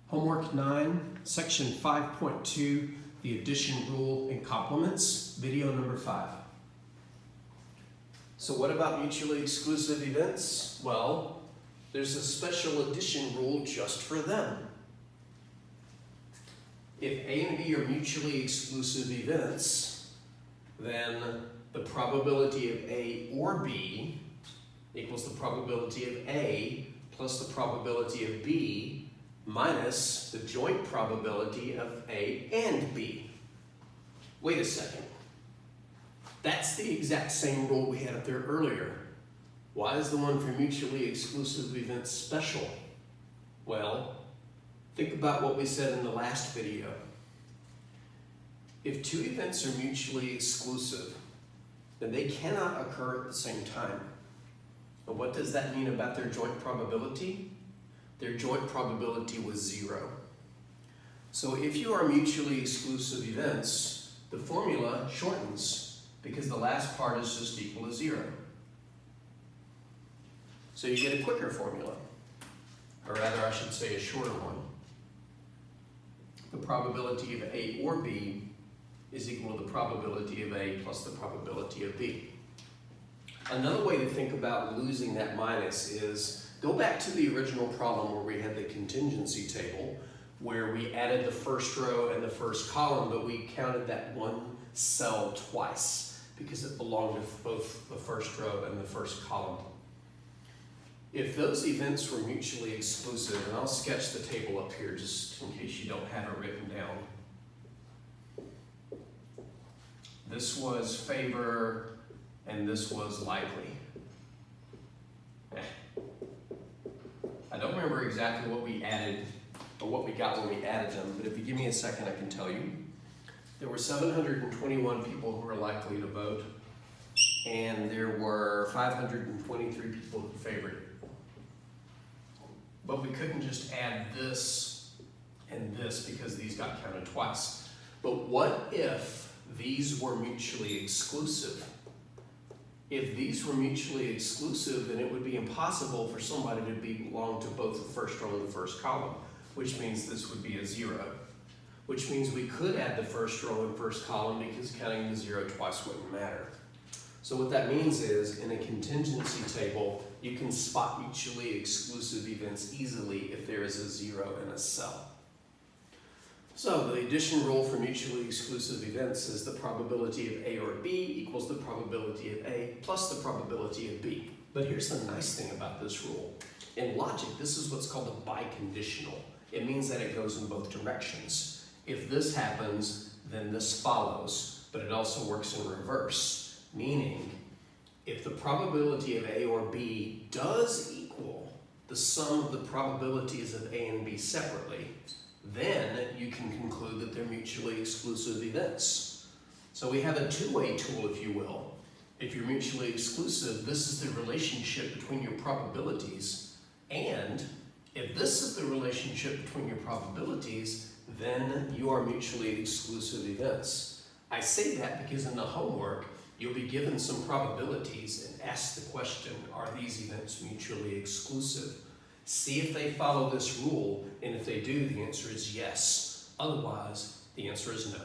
Homework 9, Section 5.2, the addition rule in complements, video number 5. So what about mutually exclusive events? Well, there's a special addition rule just for them. If A and B are mutually exclusive events, then the probability of A or B equals the probability of A plus the probability of B minus the joint probability of A and B. Wait a second. That's the exact same rule we had up there earlier. Why is the one for mutually exclusive events special? Well, think about what we said in the last video. If two events are mutually exclusive, then they cannot occur at the same time. And what does that mean about their joint probability? Their joint probability was 0. So if you are mutually exclusive events, the formula shortens because the last part is just equal to 0. So you get a quicker formula, or rather I should say a shorter one. The probability of A or B is equal to the probability of A plus the probability of B. Another way to think about losing that minus is go back to the original problem where we had the contingency table, where we added the first row and the first column, but we counted that one cell twice because it belonged to both the first row and the first column. If those events were mutually exclusive, and I'll sketch the table up here just in case you don't have it written down. This was favor and this was likely. I don't remember exactly what we added or what we got when we added them, but if you give me a second, I can tell you. There were 721 people who were likely to vote, and there were 523 people who favored it. But we couldn't just add this and this because these got counted twice. But what if these were mutually exclusive? If these were mutually exclusive, then it would be impossible for somebody to belong to both the first row and the first column, which means this would be a 0. Which means we could add the first row and first column because counting the 0 twice wouldn't matter. So what that means is, in a contingency table, you can spot mutually exclusive events easily if there is a 0 in a cell. So the addition rule for mutually exclusive events is the probability of A or B equals the probability of A plus the probability of B. But here's the nice thing about this rule. In logic, this is what's called a biconditional. It means that it goes in both directions. If this happens, then this follows, but it also works in reverse, meaning if the probability of A or B does equal the sum of the probabilities of A and B separately, then you can conclude that they're mutually exclusive events. So we have a two-way tool, if you will. If you're mutually exclusive, this is the relationship between your probabilities, and if this is the relationship between your probabilities, then you are mutually exclusive events. I say that because in the homework, you'll be given some probabilities and asked the question, are these events mutually exclusive? See if they follow this rule, and if they do, the answer is yes. Otherwise, the answer is no.